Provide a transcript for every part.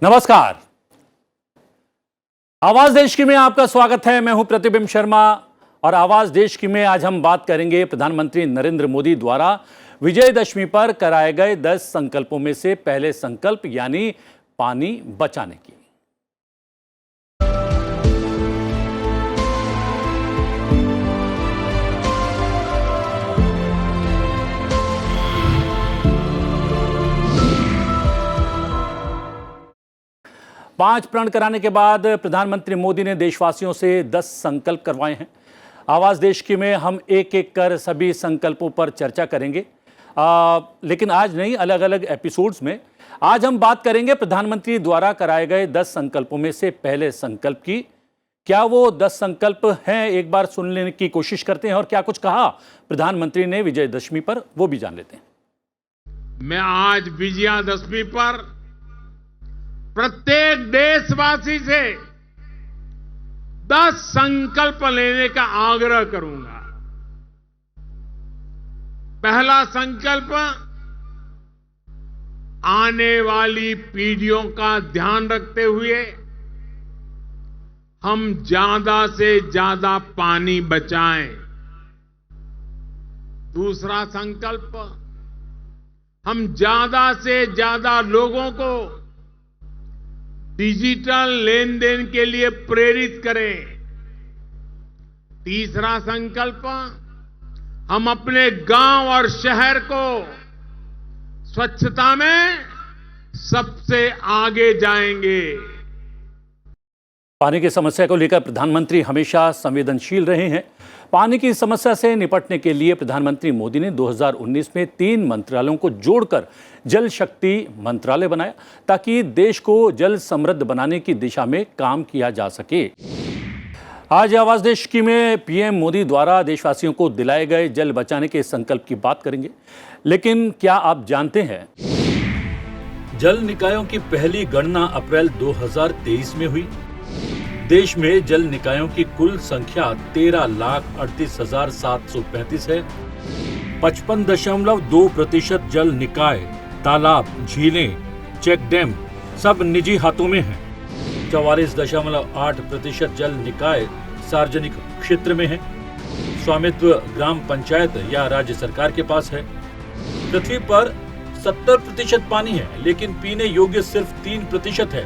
नमस्कार। आवाज देश की में आपका स्वागत है। मैं हूं प्रतिबिंब शर्मा और आवाज देश की में आज हम बात करेंगे प्रधानमंत्री नरेंद्र मोदी द्वारा विजयदशमी पर कराए गए 10 संकल्पों में से पहले संकल्प यानी पानी बचाने की। 5 प्रण कराने के बाद प्रधानमंत्री मोदी ने देशवासियों से 10 संकल्प करवाए हैं। आवाज देश की में हम एक एक कर सभी संकल्पों पर चर्चा करेंगे, लेकिन आज नहीं, अलग अलग एपिसोड्स में। आज हम बात करेंगे प्रधानमंत्री द्वारा कराए गए 10 संकल्पों में से पहले संकल्प की। क्या वो 10 संकल्प हैं, एक बार सुन लेने की कोशिश करते हैं और क्या कुछ कहा प्रधानमंत्री ने विजयदशमी पर, वो भी जान लेते हैं। मैं आज विजयादशमी पर प्रत्येक देशवासी से 10 संकल्प लेने का आग्रह करूंगा। पहला संकल्प, आने वाली पीढ़ियों का ध्यान रखते हुए हम ज्यादा से ज्यादा पानी बचाएं। दूसरा संकल्प, हम ज्यादा से ज्यादा लोगों को डिजिटल लेन देन के लिए प्रेरित करें। तीसरा संकल्प, हम अपने गांव और शहर को स्वच्छता में सबसे आगे जाएंगे। पानी की समस्या को लेकर प्रधानमंत्री हमेशा संवेदनशील रहे हैं। पानी की समस्या से निपटने के लिए प्रधानमंत्री मोदी ने 2019 में 3 मंत्रालयों को जोड़कर जल शक्ति मंत्रालय बनाया ताकि देश को जल समृद्ध बनाने की दिशा में काम किया जा सके। आज आवाज देश की में पीएम मोदी द्वारा देशवासियों को दिलाए गए जल बचाने के संकल्प की बात करेंगे। लेकिन क्या आप जानते हैं, जल निकायों की पहली गणना अप्रैल 2023 में हुई। देश में जल निकायों की कुल संख्या 13,38,735 है। 55.2% जल निकाय, तालाब, झीलें, चेक डैम सब निजी हाथों में हैं। 44.8% जल निकाय सार्वजनिक क्षेत्र में है। स्वामित्व ग्राम पंचायत या राज्य सरकार के पास है। पृथ्वी पर 70% पानी है, लेकिन पीने योग्य सिर्फ 3% है।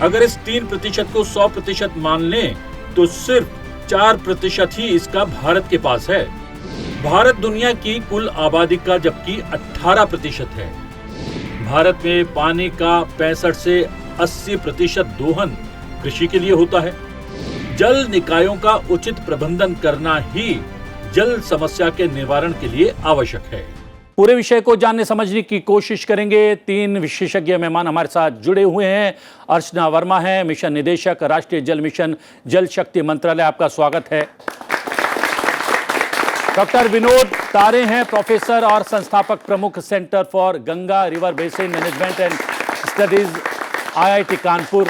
अगर इस 3% को 100% मान लें तो सिर्फ 4% ही इसका भारत के पास है। भारत दुनिया की कुल आबादी का जबकि 18% है। भारत में पानी का 65 से 80% दोहन कृषि के लिए होता है। जल निकायों का उचित प्रबंधन करना ही जल समस्या के निवारण के लिए आवश्यक है। पूरे विषय को जानने समझने की कोशिश करेंगे। 3 विशेषज्ञ मेहमान हमारे साथ जुड़े हुए हैं। अर्चना वर्मा है, मिशन निदेशक, राष्ट्रीय जल मिशन, जल शक्ति मंत्रालय, आपका स्वागत है। डॉक्टर विनोद तारे हैं, प्रोफेसर और संस्थापक प्रमुख, centre for Ganga river basin management and studies, IIT Kanpur.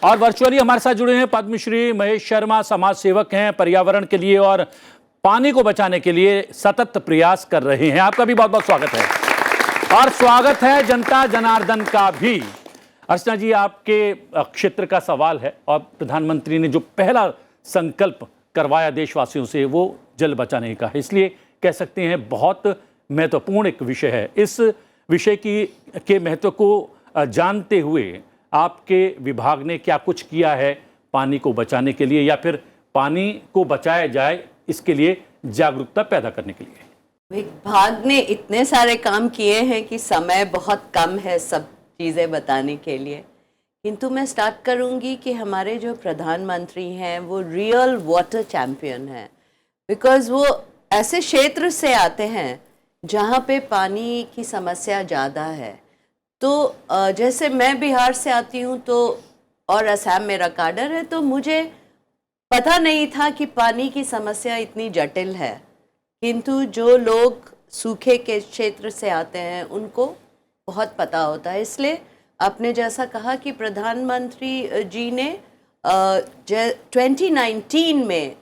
और वर्चुअली हमारे साथ जुड़े हैं पद्मश्री महेश शर्मा, समाज सेवक हैं, पर्यावरण के लिए और पानी को बचाने के लिए सतत प्रयास कर रहे हैं। आपका भी बहुत बहुत स्वागत है। और स्वागत है जनता जनार्दन का भी। अर्चना जी, आपके क्षेत्र का सवाल है और प्रधानमंत्री ने जो पहला संकल्प करवाया देशवासियों से वो जल बचाने का है, इसलिए कह सकते हैं बहुत महत्वपूर्ण एक विषय है। इस विषय के महत्व को जानते हुए आपके विभाग ने क्या कुछ किया है पानी को बचाने के लिए, या फिर पानी को बचाया जाए इसके लिए जागरूकता पैदा करने के लिए? विभाग ने इतने सारे काम किए हैं कि समय बहुत कम है सब चीज़ें बताने के लिए। किंतु मैं स्टार्ट करूंगी कि हमारे जो प्रधानमंत्री हैं वो रियल वाटर चैम्पियन हैं, बिकॉज़ वो ऐसे क्षेत्र से आते हैं जहाँ पे पानी की समस्या ज़्यादा है। तो जैसे मैं बिहार से आती हूँ तो और असम मेरा काडर है, तो मुझे पता नहीं था कि पानी की समस्या इतनी जटिल है। किंतु जो लोग सूखे के क्षेत्र से आते हैं उनको बहुत पता होता है। इसलिए आपने जैसा कहा कि प्रधानमंत्री जी ने 2019 में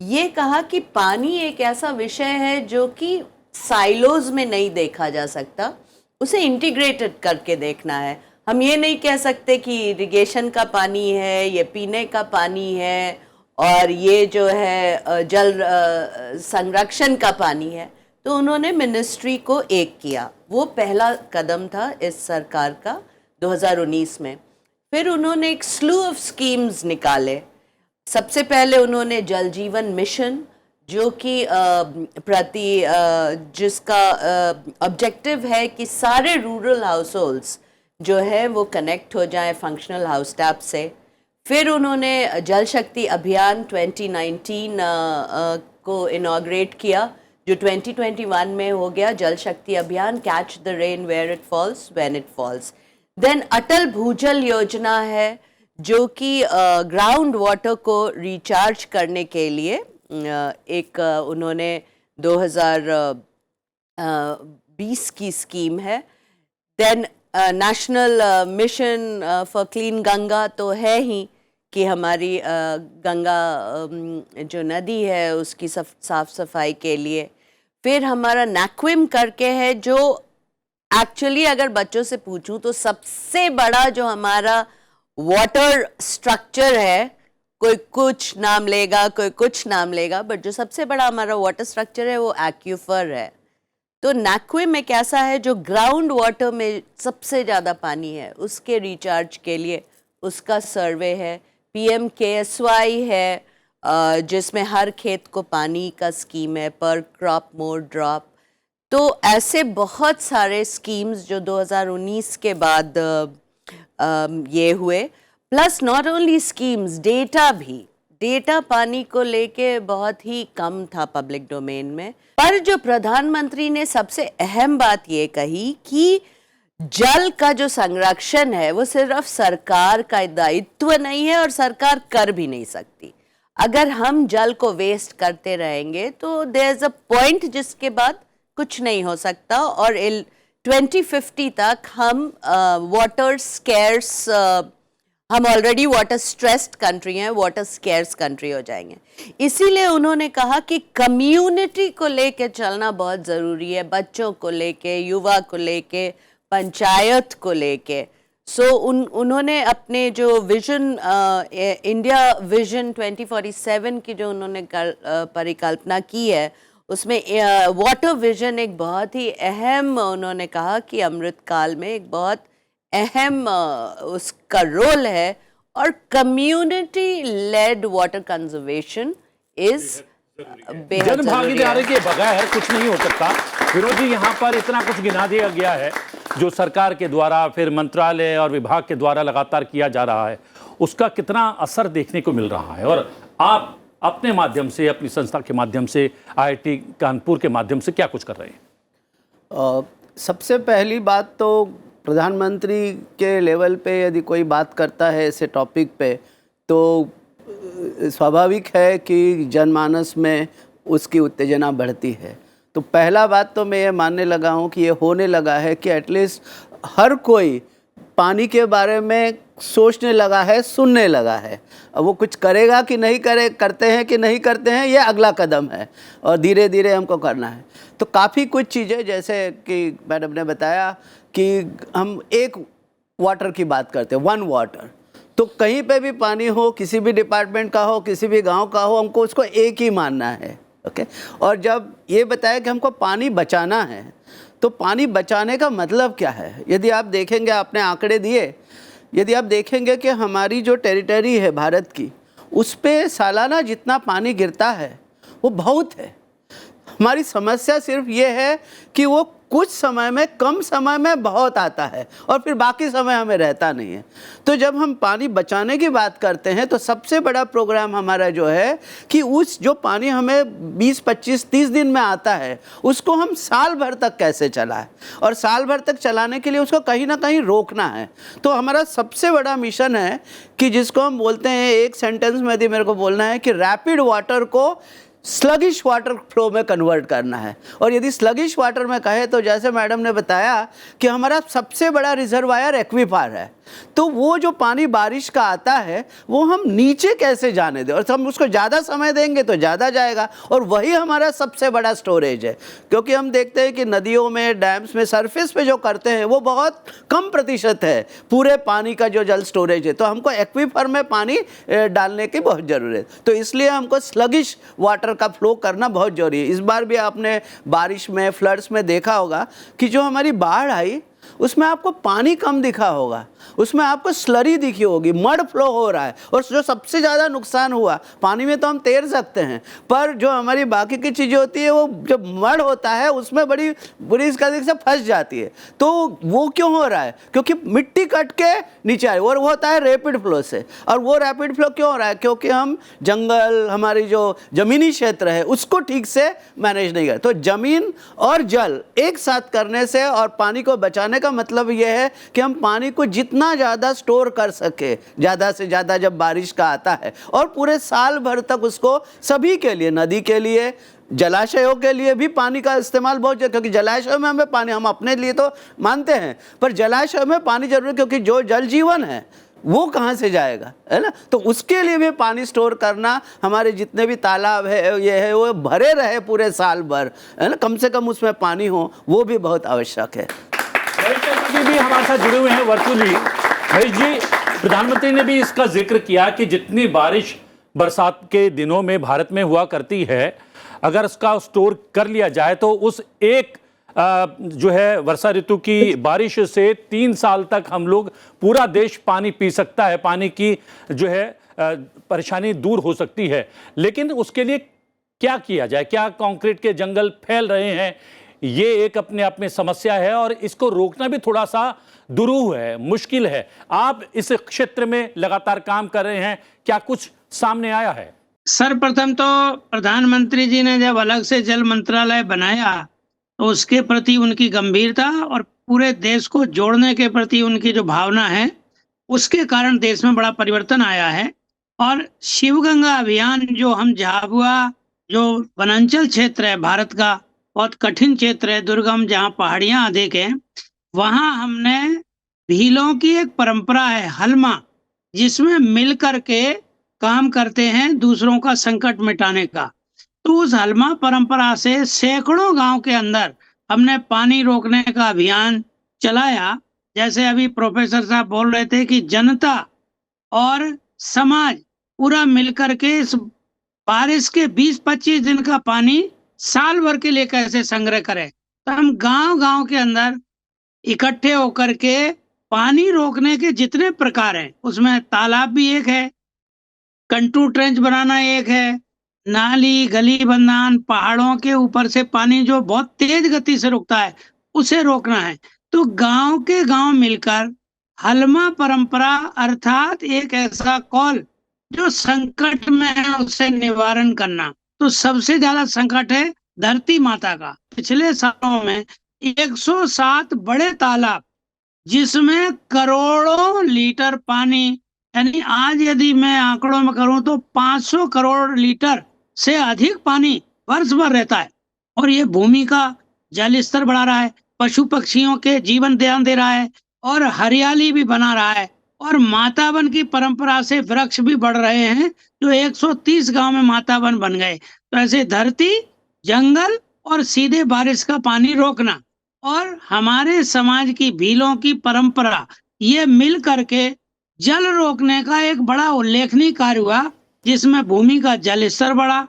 ये कहा कि पानी एक ऐसा विषय है जो कि साइलोज में नहीं देखा जा सकता, उसे इंटीग्रेटेड करके देखना है। हम ये नहीं कह सकते कि इरिगेशन का पानी है, ये पीने का पानी है और ये जो है जल संरक्षण का पानी है। तो उन्होंने मिनिस्ट्री को एक किया, वो पहला कदम था इस सरकार का 2019 में। फिर उन्होंने एक स्लू ऑफ स्कीम्स निकाले। सबसे पहले उन्होंने जल जीवन मिशन, जो कि जिसका ऑब्जेक्टिव है कि सारे रूरल हाउस जो है वो कनेक्ट हो जाए फंक्शनल हाउस टैप से। फिर उन्होंने जल शक्ति अभियान 2019 को इनॉग्रेट किया, जो 2021 में हो गया Jal Shakti Abhiyan, catch the rain where it falls when it falls. Then Atal Bhujal Yojana है, जो कि ग्राउंड वाटर को रिचार्ज करने के लिए एक उन्होंने 2020 की स्कीम है। Then national mission for clean Ganga तो है ही कि हमारी गंगा जो नदी है उसकी साफ सफाई के लिए। फिर हमारा नैक्विम करके है, जो एक्चुअली अगर बच्चों से पूछूं तो सबसे बड़ा जो हमारा वाटर स्ट्रक्चर है, कोई कुछ नाम लेगा कोई कुछ नाम लेगा, बट जो सबसे बड़ा हमारा वाटर स्ट्रक्चर है वो एक्यूफर है। तो नैक्विम एक ऐसा है जो ग्राउंड वाटर में सबसे ज़्यादा पानी है उसके रिचार्ज के लिए उसका सर्वे है। PMKSY है, जिसमें हर खेत को पानी का स्कीम है, पर क्रॉप मोर ड्रॉप। तो ऐसे बहुत सारे स्कीम्स जो 2019 के बाद ये हुए। Plus not only schemes, data भी, डेटा पानी को लेके बहुत ही कम था पब्लिक डोमेन में। पर जो प्रधानमंत्री ने सबसे अहम बात ये कही कि जल का जो संरक्षण है वो सिर्फ सरकार का दायित्व नहीं है और सरकार कर भी नहीं सकती। अगर हम जल को वेस्ट करते रहेंगे तो देयर इज अ पॉइंट जिसके बाद कुछ नहीं हो सकता, और 2050 तक हम वाटर स्केर्स, हम ऑलरेडी वाटर स्ट्रेस्ड कंट्री हैं, वाटर स्केर्स कंट्री हो जाएंगे। इसीलिए उन्होंने कहा कि कम्युनिटी को लेके चलना बहुत ज़रूरी है, बच्चों को लेके, युवा को लेके, पंचायत को लेके। उन्होंने अपने जो विजन इंडिया विजन 2047 की जो उन्होंने परिकल्पना की है, उसमें वाटर विजन एक बहुत ही अहम, उन्होंने कहा कि अमृत काल में एक बहुत अहम उसका रोल है, और community lead water conservation is जन भागीदारी के बगैर कुछ नहीं हो सकता। विनोद जी, यहाँ पर इतना कुछ गिना दिया गया है जो सरकार के द्वारा, फिर मंत्रालय और विभाग के द्वारा लगातार किया जा रहा है, उसका कितना असर देखने को मिल रहा है, और आप अपने माध्यम से, अपनी संस्था के माध्यम से, IIT कानपुर के माध्यम से क्या कुछ कर रहे हैं? सबसे पहली बात तो प्रधानमंत्री के लेवल पे यदि कोई बात करता है ऐसे टॉपिक पे तो स्वाभाविक है कि जनमानस में उसकी उत्तेजना बढ़ती है। तो पहला बात तो मैं ये मानने लगा हूँ कि ये होने लगा है कि एटलीस्ट हर कोई पानी के बारे में सोचने लगा है, सुनने लगा है। अब वो कुछ करेगा कि नहीं करते हैं कि नहीं करते हैं, ये अगला कदम है, और धीरे धीरे हमको करना है। तो काफ़ी कुछ चीज़ें, जैसे कि मैडम ने बताया कि हम एक वाटर की बात करते हैं, वन वाटर, तो कहीं पे भी पानी हो, किसी भी डिपार्टमेंट का हो, किसी भी गांव का हो, हमको उसको एक ही मानना है। ओके, और जब ये बताया कि हमको पानी बचाना है, तो पानी बचाने का मतलब क्या है? यदि आप देखेंगे, आपने आंकड़े दिए, यदि आप देखेंगे कि हमारी जो टेरिटरी है भारत की, उस पे सालाना जितना पानी गिरता है वो बहुत है। हमारी समस्या सिर्फ ये है कि वो कुछ समय में, कम समय में बहुत आता है और फिर बाकी समय हमें रहता नहीं है। तो जब हम पानी बचाने की बात करते हैं तो सबसे बड़ा प्रोग्राम हमारा जो है कि उस जो पानी हमें 20, 25, 30 दिन में आता है उसको हम साल भर तक कैसे चलाएं, और साल भर तक चलाने के लिए उसको कहीं ना कहीं रोकना है। तो हमारा सबसे बड़ा मिशन है कि जिसको हम बोलते हैं, एक सेंटेंस में यदि मेरे को बोलना है, कि रैपिड वाटर को स्लगिश वाटर फ्लो में कन्वर्ट करना है। और यदि स्लगिश वाटर में कहे तो जैसे मैडम ने बताया कि हमारा सबसे बड़ा रिजर्वायर एक्वीफर है। तो वो जो पानी बारिश का आता है वो हम नीचे कैसे जाने दें, और हम उसको ज़्यादा समय देंगे तो ज़्यादा जाएगा, और वही हमारा सबसे बड़ा स्टोरेज है। क्योंकि हम देखते हैं कि नदियों में, डैम्स में, सरफेस पे जो करते हैं वो बहुत कम प्रतिशत है पूरे पानी का जो जल स्टोरेज है। तो हमको एक्वीफर में पानी डालने की बहुत ज़रूरत है। तो इसलिए हमको स्लगिश वाटर का फ्लो करना बहुत ज़रूरी है। इस बार भी आपने बारिश में, फ्लड्स में देखा होगा कि जो हमारी बाढ़ आई उसमें आपको पानी कम दिखा होगा, उसमें आपको स्लरी दिखी होगी, मड फ्लो हो रहा है। और जो सबसे ज़्यादा नुकसान हुआ, पानी में तो हम तैर सकते हैं, पर जो हमारी बाकी की चीज़ें होती है वो जब मड होता है उसमें बड़ी बुरी तरीके से फंस जाती है। तो वो क्यों हो रहा है? क्योंकि मिट्टी कट के नीचे आई, और वो होता है रैपिड फ्लो से। और वो रैपिड फ्लो क्यों हो रहा है? क्योंकि हम जंगल, हमारी जो ज़मीनी क्षेत्र है उसको ठीक से मैनेज नहीं कर। तो ज़मीन और जल एक साथ करने से और पानी को बचाने का मतलब यह है कि हम पानी को जितना ज़्यादा स्टोर कर सके, ज़्यादा से ज़्यादा जब बारिश का आता है, और पूरे साल भर तक उसको सभी के लिए, नदी के लिए, जलाशयों के लिए भी पानी का इस्तेमाल बहुत जरूरी, क्योंकि जलाशयों में हमें पानी, हम अपने लिए तो मानते हैं, पर जलाशयों में पानी जरूरी, क्योंकि जो जल जीवन है वो कहाँ से जाएगा, है ना। तो उसके लिए भी पानी स्टोर करना, हमारे जितने भी तालाब है, ये है, वो भरे रहे पूरे साल भर, है ना, कम से कम उसमें पानी हो, वो भी बहुत आवश्यक है। भी हमारे साथ जुड़े हुए हैं वर्चुअली। भाई जी, प्रधानमंत्री ने भी इसका जिक्र किया कि जितनी बारिश बरसात के दिनों में भारत में हुआ करती है, अगर उसका स्टोर कर लिया जाए तो उस एक जो है वर्षा ऋतु की बारिश से 3 साल तक हम लोग, पूरा देश पानी पी सकता है, पानी की जो है परेशानी दूर हो सकती है। लेकिन उसके लिए क्या किया जाए? क्या कंक्रीट के जंगल फैल रहे हैं, ये एक अपने आप में समस्या है, और इसको रोकना भी थोड़ा सा दुरूह है, मुश्किल है। आप इस क्षेत्र में लगातार काम कर रहे हैं, क्या कुछ सामने आया है? सर्वप्रथम तो प्रधानमंत्री जी ने जब अलग से जल मंत्रालय बनाया तो उसके प्रति उनकी गंभीरता और पूरे देश को जोड़ने के प्रति उनकी जो भावना है, उसके कारण देश में बड़ा परिवर्तन आया है। और शिवगंगा अभियान जो हम झाबुआ, जो वनांचल क्षेत्र है भारत का, बहुत कठिन क्षेत्र है, दुर्गम, जहाँ पहाड़ियाँ अधिक हैं, वहाँ हमने भीलों की एक परंपरा है हलमा, जिसमें मिल करके काम करते हैं दूसरों का संकट मिटाने का। तो उस हलमा परंपरा से सैकड़ों गांव के अंदर हमने पानी रोकने का अभियान चलाया। जैसे अभी प्रोफेसर साहब बोल रहे थे कि जनता और समाज पूरा मिलकर के इस बारिश के 20-25 दिन का पानी साल भर के लिए कैसे संग्रह करें। तो हम गांव-गांव के अंदर इकट्ठे होकर के पानी रोकने के जितने प्रकार हैं, उसमें तालाब भी एक है, कंटू ट्रेंच बनाना एक है, नाली, गली बंधान, पहाड़ों के ऊपर से पानी जो बहुत तेज गति से रुकता है, उसे रोकना है। तो गांव के गांव मिलकर हलमा परंपरा, अर्थात एक ऐसा कॉल जो संकट में है उसे निवारण करना। तो सबसे ज्यादा संकट है धरती माता का। पिछले सालों में 107 बड़े तालाब, जिसमें करोड़ों लीटर पानी, यानी आज यदि मैं आंकड़ों में करूं तो 500 करोड़ लीटर से अधिक पानी वर्ष भर रहता है। और ये भूमि का जल स्तर बढ़ा रहा है, पशु पक्षियों के जीवन ध्यान दे रहा है, और हरियाली भी बना रहा है, और माता वन की परंपरा से वृक्ष भी बढ़ रहे हैं, जो 130 गांव में माता वन बन गए। तो ऐसे धरती, जंगल और सीधे बारिश का पानी रोकना, और हमारे समाज की भीलों की परंपरा, ये मिल करके जल रोकने का एक बड़ा उल्लेखनीय कार्य हुआ, जिसमें भूमि का जल स्तर बढ़ा।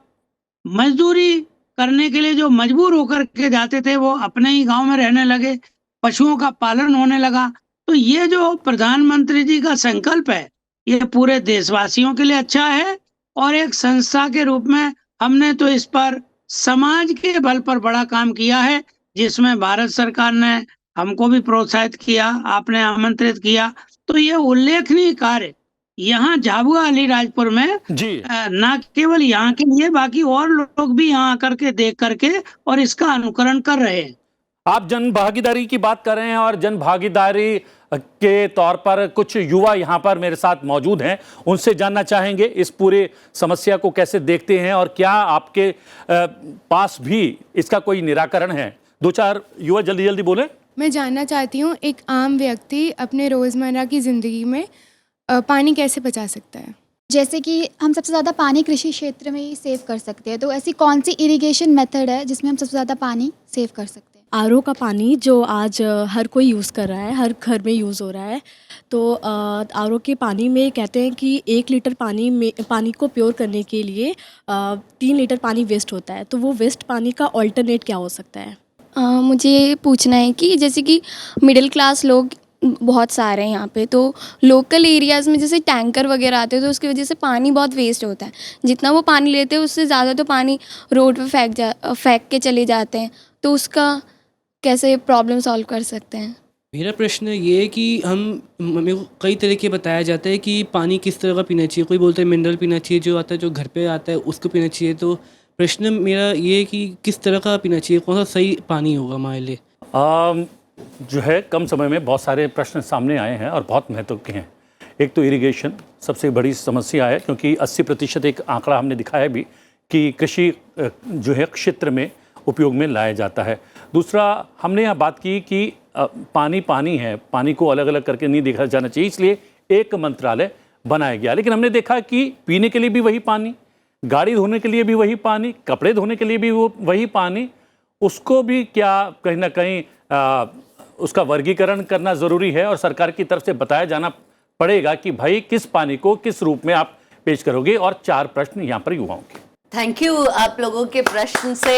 मजदूरी करने के लिए जो मजबूर होकर के जाते थे वो अपने ही गांव में रहने लगे, पशुओं का पालन होने लगा। तो ये जो प्रधानमंत्री जी का संकल्प है, ये पूरे देशवासियों के लिए अच्छा है, और एक संस्था के रूप में हमने तो इस पर समाज के बल पर बड़ा काम किया है, जिसमें भारत सरकार ने हमको भी प्रोत्साहित किया, आपने आमंत्रित किया। तो ये उल्लेखनीय कार्य यहाँ झाबुआ अलीराजपुर में जी, ना केवल यहाँ के लिए, बाकी और लोग भी यहाँ आकर के देख करके और इसका अनुकरण कर रहे हैं। आप जन भागीदारी की बात कर रहे हैं, और जन भागीदारी के तौर पर कुछ युवा यहाँ पर मेरे साथ मौजूद हैं, उनसे जानना चाहेंगे इस पूरे समस्या को कैसे देखते हैं, और क्या आपके पास भी इसका कोई निराकरण है। 2-4 युवा जल्दी जल्दी बोले। मैं जानना चाहती हूँ एक आम व्यक्ति अपने रोज़मर्रा की ज़िंदगी में पानी कैसे बचा सकता है। जैसे कि हम सबसे ज़्यादा पानी कृषि क्षेत्र में ही सेव कर सकते हैं, तो ऐसी कौन सी इरिगेशन मेथड है जिसमें हम सबसे ज़्यादा पानी सेव कर सकते हैं? आरओ का पानी जो आज हर कोई यूज़ कर रहा है, हर घर में यूज़ हो रहा है। तो आरओ के पानी में कहते हैं कि 1 लीटर पानी को प्योर करने के लिए 3 लीटर पानी वेस्ट होता है। तो वो वेस्ट पानी का ऑल्टरनेट क्या हो सकता है? मुझे ये पूछना है कि जैसे कि मिडिल क्लास लोग बहुत सारे हैं यहाँ पे, तो लोकल एरियाज़ में जैसे टैंकर वगैरह आते हैं तो उसकी वजह से पानी बहुत वेस्ट होता है। जितना वो पानी लेते हैं उससे ज़्यादा तो पानी रोड पे फेंक के चले जाते हैं, तो उसका कैसे प्रॉब्लम सॉल्व कर सकते हैं? मेरा प्रश्न ये है कि मेरे को कई तरीके बताया जाता है कि पानी किस तरह का पीना चाहिए। कोई बोलता है मिनरल पीना चाहिए, जो आता है जो घर पे आता है उसको पीना चाहिए। तो प्रश्न मेरा ये है कि किस तरह का पीना चाहिए, कौन सा सही पानी होगा हमारे लिए? जो है कम समय में बहुत सारे प्रश्न सामने आए हैं और बहुत महत्व के हैं। एक तो इरिगेशन सबसे बड़ी समस्या है, क्योंकि 80% एक आंकड़ा हमने दिखाया भी कि कृषि जो है क्षेत्र में उपयोग में लाया जाता है। दूसरा, हमने यहाँ बात की कि पानी है, पानी को अलग अलग करके नहीं देखा जाना चाहिए, इसलिए एक मंत्रालय बनाया गया। लेकिन हमने देखा कि पीने के लिए भी वही पानी, गाड़ी धोने के लिए भी वही पानी, कपड़े धोने के लिए भी वही पानी, उसको भी क्या कहीं ना कहीं उसका वर्गीकरण करना ज़रूरी है और सरकार की तरफ से बताया जाना पड़ेगा कि भाई किस पानी को किस रूप में आप पेश करोगे। और 4 प्रश्न यहाँ पर युवाओं के। Thank you. आप लोगों के प्रश्न से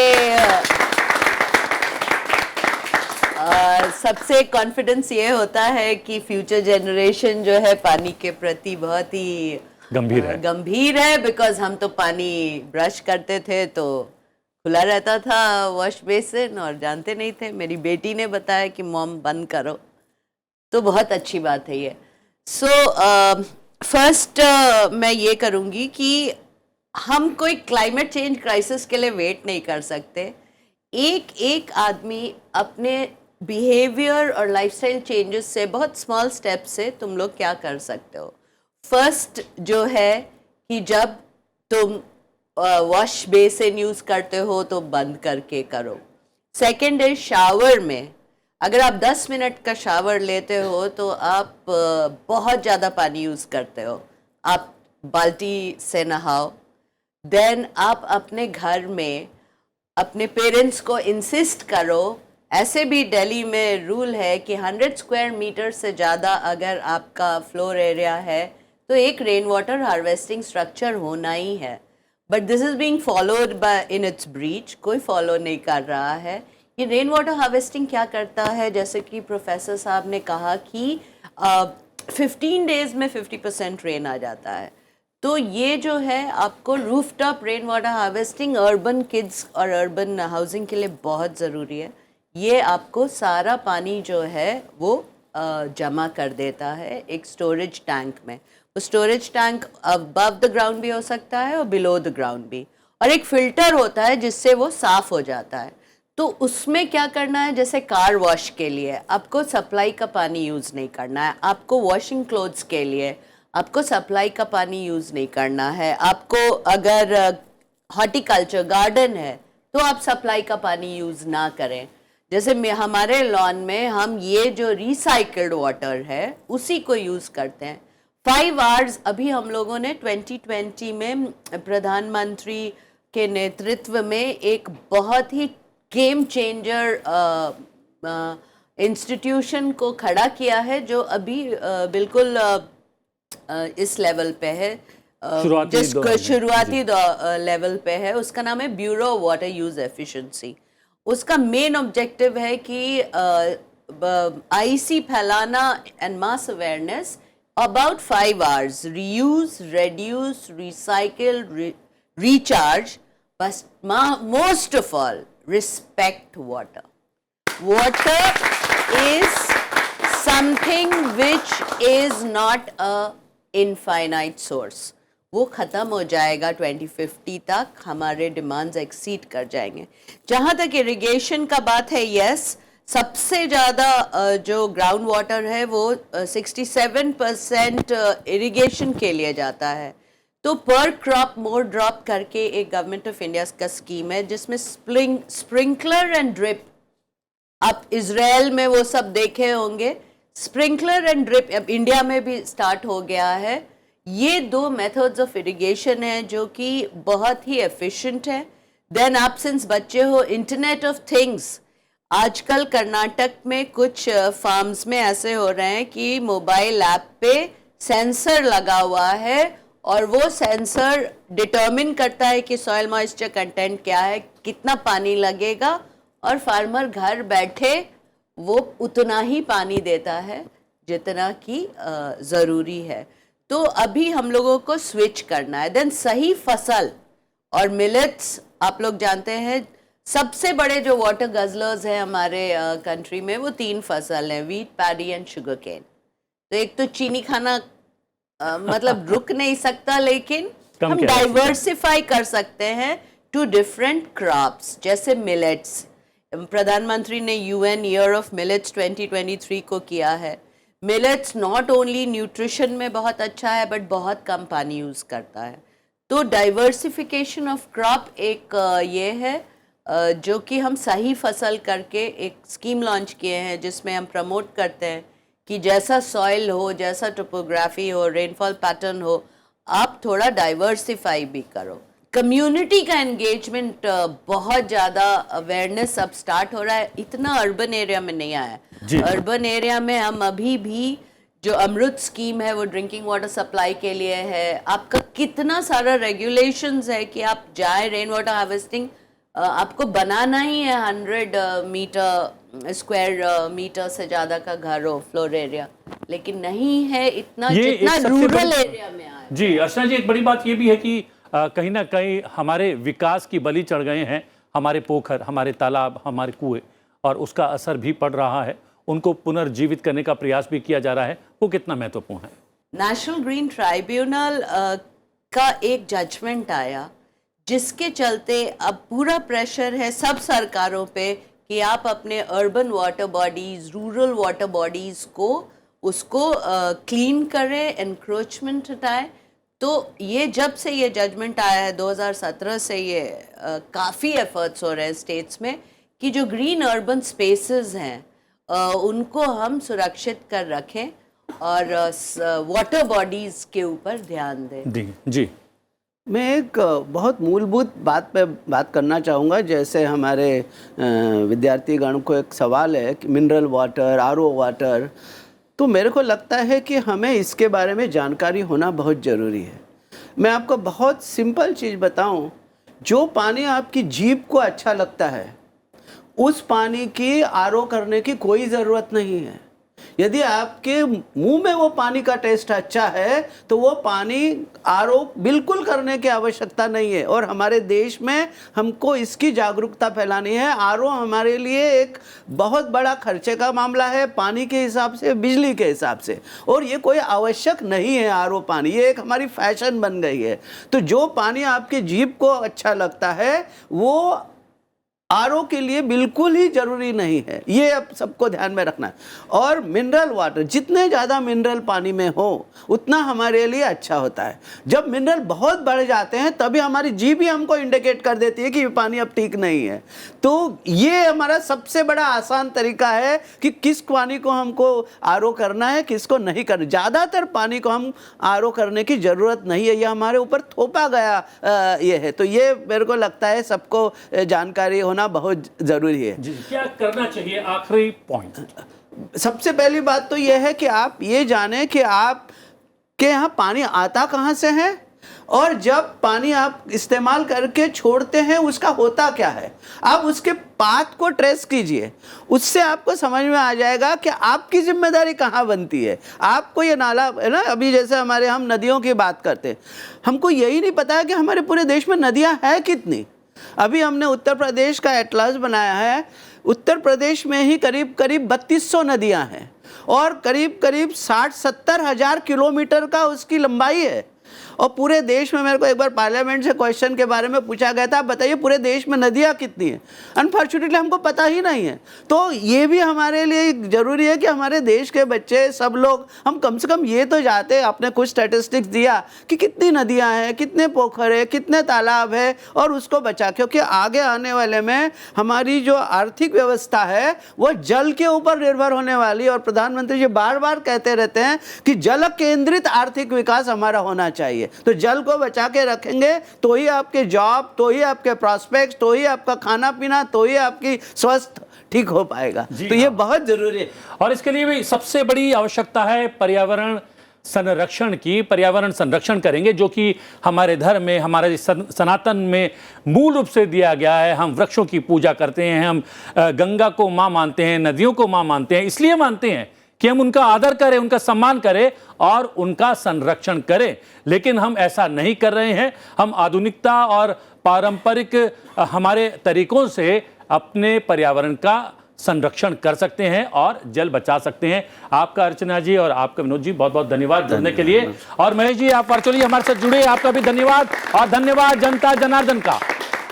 सबसे कॉन्फिडेंस ये होता है कि फ्यूचर जनरेशन जो है पानी के प्रति बहुत ही गंभीर है। बिकॉज हम तो पानी ब्रश करते थे तो खुला रहता था वॉश बेसिन और जानते नहीं थे। मेरी बेटी ने बताया कि मॉम बंद करो, तो बहुत अच्छी बात है ये। सो फर्स्ट मैं ये करूँगी कि हम कोई क्लाइमेट चेंज क्राइसिस के लिए वेट नहीं कर सकते। एक आदमी अपने बिहेवियर और लाइफस्टाइल चेंजेस से, बहुत स्मॉल स्टेप से तुम लोग क्या कर सकते हो। फर्स्ट जो है कि जब तुम वॉश बेसिन यूज़ करते हो तो बंद करके करो। सेकेंड है शावर में, अगर आप 10 मिनट का शावर लेते हो तो आप बहुत ज़्यादा पानी यूज़ करते हो, आप बाल्टी से नहाओ। देन आप अपने घर में अपने पेरेंट्स को इंसिस्ट करो, ऐसे भी दिल्ली में रूल है कि 100 स्क्वायर मीटर से ज़्यादा अगर आपका फ्लोर एरिया है तो एक रेन वाटर हार्वेस्टिंग स्ट्रक्चर होना ही है। But this is being followed by in its breach, कोई फॉलो नहीं कर रहा है। ये रेन वाटर हार्वेस्टिंग क्या करता है, जैसे कि प्रोफेसर साहब ने कहा कि 15 डेज़ में 50% रेन आ जाता है। तो ये जो है आपको rooftop rain water harvesting urban kids और अर्बन हाउसिंग के लिए बहुत ज़रूरी है। ये आपको सारा पानी जो है वो जमा कर देता है एक स्टोरेज टैंक में। वो storage tank above the ground भी हो सकता है और बिलो द ग्राउंड भी, और एक फ़िल्टर होता है जिससे वो साफ़ हो जाता है। तो उसमें क्या करना है, जैसे कार वॉश के लिए आपको सप्लाई का पानी यूज़ नहीं करना है, आपको वॉशिंग क्लोथ्स के लिए आपको सप्लाई का पानी यूज़ नहीं करना है, आपको अगर हॉर्टिकल्चर गार्डन है तो आप सप्लाई का पानी यूज़ ना करें। जैसे हमारे लॉन में हम ये जो रिसाइकल्ड वाटर है उसी को यूज़ करते हैं। 5 आवर्स अभी हम लोगों ने 2020 में प्रधानमंत्री के नेतृत्व में एक बहुत ही गेम चेंजर इंस्टीट्यूशन को खड़ा किया है, जो अभी बिल्कुल इस लेवल पे है, शुरुआती लेवल पे है। उसका नाम है ब्यूरो वाटर यूज एफिशिएंसी। उसका मेन ऑब्जेक्टिव है कि आईसी फैलाना and mass awareness about 5 hours, reuse, reduce, recycle, recharge, but most of all, respect water. Water is something which is not a infinite source. वो ख़त्म हो जाएगा 2050 तक, हमारे डिमांड्स एक्सीड कर जाएंगे। जहाँ तक इरिगेशन का बात है, यस, सबसे ज़्यादा जो ग्राउंड वाटर है वो 67% इरिगेशन के लिए जाता है। तो पर क्रॉप मोर ड्रॉप करके एक गवर्नमेंट ऑफ इंडिया का स्कीम है जिसमें स्प्रिंकलर एंड ड्रिप आप इजराइल में वो सब देखे होंगे, स्प्रिंकलर एंड ड्रिप अब इंडिया में भी स्टार्ट हो गया है। ये 2 मेथड्स ऑफ इरिगेशन है जो कि बहुत ही एफिशिएंट है। देन आप सिंस बच्चे हो, इंटरनेट ऑफ थिंग्स, आजकल कर्नाटक में कुछ फार्म्स में ऐसे हो रहे हैं कि मोबाइल ऐप पे सेंसर लगा हुआ है और वो सेंसर डिटर्मिन करता है कि सॉइल मॉइस्चर कंटेंट क्या है, कितना पानी लगेगा, और फार्मर घर बैठे वो उतना ही पानी देता है जितना कि ज़रूरी है। तो अभी हम लोगों को स्विच करना है। देन सही फसल और मिलेट्स, आप लोग जानते हैं सबसे बड़े जो वाटर गजलर्स हैं हमारे कंट्री में, वो 3 फसल हैं, wheat, paddy and sugar cane. तो एक तो चीनी खाना मतलब रुक नहीं सकता, लेकिन हम डाइवर्सिफाई कर सकते हैं टू डिफरेंट क्रॉप्स, जैसे मिलेट्स। प्रधानमंत्री ने यूएन ईयर ऑफ मिलेट्स 2023 को किया है। मिलेट्स नॉट ओनली न्यूट्रिशन में बहुत अच्छा है बट बहुत कम पानी यूज़ करता है। तो डाइवर्सिफिकेशन ऑफ क्रॉप एक ये है जो कि हम सही फसल करके एक स्कीम लॉन्च किए हैं जिसमें हम प्रमोट करते हैं कि जैसा सॉइल हो, जैसा टोपोग्राफी हो, रेनफॉल पैटर्न हो, आप थोड़ा डाइवर्सिफाई भी करो। कम्युनिटी का एंगेजमेंट बहुत ज़्यादा, अवेयरनेस अब स्टार्ट हो रहा है, इतना अर्बन एरिया में नहीं आया है। अर्बन एरिया में हम अभी भी जो अमृत स्कीम है वो ड्रिंकिंग वाटर सप्लाई के लिए है। आपका कितना सारा रेगुलेशंस है कि आप जाए रेन वाटर हार्वेस्टिंग, आपको बनाना ही है 100 मीटर स्क्वायर मीटर से ज़्यादा का घर हो, फ्लोर एरिया, लेकिन नहीं है इतना जितना रूरल एरिया में आया। जी अर्चना जी, एक बड़ी बात ये भी है कि कहीं ना कहीं हमारे विकास की बलि चढ़ गए हैं हमारे पोखर, हमारे तालाब, हमारे कुएं, और उसका असर भी पड़ रहा है। उनको पुनर्जीवित करने का प्रयास भी किया जा रहा है, वो कितना महत्वपूर्ण है? नेशनल ग्रीन ट्राइब्यूनल का एक जजमेंट आया जिसके चलते अब पूरा प्रेशर है सब सरकारों पे कि आप अपने urban water bodies, rural water bodies को उसको क्लीन करें, एनक्रोचमेंट हटाएं। तो ये जब से ये जजमेंट आया है 2017 से ये काफ़ी एफर्ट्स हो रहे हैं स्टेट्स में कि जो ग्रीन अर्बन स्पेसेस हैं उनको हम सुरक्षित कर रखें और वाटर बॉडीज़ के ऊपर ध्यान दें। जी मैं एक बहुत मूलभूत बात पे बात करना चाहूँगा। जैसे हमारे विद्यार्थीगण को एक सवाल है कि मिनरल वाटर, आरओ वाटर, तो मेरे को लगता है कि हमें इसके बारे में जानकारी होना बहुत ज़रूरी है। मैं आपको बहुत सिंपल चीज़ बताऊं, जो पानी आपकी जीभ को अच्छा लगता है उस पानी की आरओ करने की कोई ज़रूरत नहीं है। यदि आपके मुंह में वो पानी का टेस्ट अच्छा है तो वो पानी आरओ बिल्कुल करने की आवश्यकता नहीं है। और हमारे देश में हमको इसकी जागरूकता फैलानी है। आरओ हमारे लिए एक बहुत बड़ा खर्चे का मामला है, पानी के हिसाब से, बिजली के हिसाब से, और ये कोई आवश्यक नहीं है आरओ पानी, ये एक हमारी फैशन बन गई है। तो जो पानी आपके जीभ को अच्छा लगता है वो आरओ के लिए बिल्कुल ही ज़रूरी नहीं है, ये अब सबको ध्यान में रखना है। और मिनरल वाटर, जितने ज़्यादा मिनरल पानी में हो उतना हमारे लिए अच्छा होता है। जब मिनरल बहुत बढ़ जाते हैं तभी हमारी जीभ ही हमको इंडिकेट कर देती है कि ये पानी अब ठीक नहीं है। तो ये हमारा सबसे बड़ा आसान तरीका है कि किस पानी को हमको आरओ करना है, किसको नहीं करना। ज़्यादातर पानी को हम आरओ करने की ज़रूरत नहीं है, ये हमारे ऊपर थोपा गया ये है। तो ये मेरे को लगता है सबको जानकारी होना बहुत जरूरी है। जी, क्या करना चाहिए? आखिरी पॉइंट। सबसे पहली बात तो यह है कि आप ये जानें कि आप के यहाँ पानी आता कहाँ से है, और जब पानी आप इस्तेमाल करके छोड़ते हैं उसका होता क्या है। आप उसके पाथ को ट्रेस कीजिए, उससे आपको समझ में आ जाएगा कि आपकी जिम्मेदारी कहाँ बनती है। आपको ये नाला है ना, अभी जैसे हमारे हम नदियों की बात करते हैं, हमको यही नहीं पता है कि हमारे पूरे देश में नदियाँ हैं कितनी। अभी हमने उत्तर प्रदेश का एटलस बनाया है, उत्तर प्रदेश में ही करीब करीब 3200 नदियां हैं और करीब करीब 60-70 हज़ार किलोमीटर का उसकी लंबाई है। और पूरे देश में मेरे को एक बार पार्लियामेंट से क्वेश्चन के बारे में पूछा गया था, आप बताइए पूरे देश में नदियाँ कितनी हैं? अनफॉर्चुनेटली हमको पता ही नहीं है। तो ये भी हमारे लिए ज़रूरी है कि हमारे देश के बच्चे सब लोग, हम कम से कम ये तो जाते, आपने कुछ स्टैटिस्टिक्स दिया कि कितनी नदियाँ हैं, कितने पोखर है, कितने तालाब है, और उसको बचा, क्योंकि आगे आने वाले में हमारी जो आर्थिक व्यवस्था है वो जल के ऊपर निर्भर होने वाली। और प्रधानमंत्री जी बार बार कहते रहते हैं कि जल केंद्रित आर्थिक विकास हमारा होना चाहिए। तो जल को बचा के रखेंगे तो ही आपके जॉब, तो ही आपके प्रॉस्पेक्ट्स, तो ही आपका खाना पीना, तो ही आपकी स्वास्थ्य ठीक हो पाएगा। तो ये बहुत जरूरी है। और इसके लिए भी सबसे बड़ी आवश्यकता है पर्यावरण संरक्षण की। पर्यावरण संरक्षण करेंगे जो कि हमारे धर्म में, हमारे सनातन में मूल रूप से दिया गया है। हम वृक्षों की पूजा करते हैं, हम गंगा को माँ मानते हैं, नदियों को माँ मानते हैं। इसलिए मानते हैं कि हम उनका आदर करें, उनका सम्मान करें और उनका संरक्षण करें। लेकिन हम ऐसा नहीं कर रहे हैं। हम आधुनिकता और पारंपरिक हमारे तरीकों से अपने पर्यावरण का संरक्षण कर सकते हैं और जल बचा सकते हैं। आपका अर्चना जी और आपका विनोद जी बहुत बहुत धन्यवाद जुड़ने के लिए। और महेश जी, आप वर्चुअली हमारे साथ जुड़े, आपका भी धन्यवाद। और धन्यवाद जनता जनार्दन का।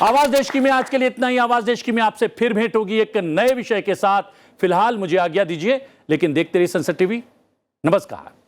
आवाज देश की में आज के लिए इतना ही। आवाज देश की में आपसे फिर भेंट होगी एक नए विषय के साथ। फिलहाल मुझे आज्ञा दीजिए, लेकिन देखते रहिए संसद टीवी। नमस्कार।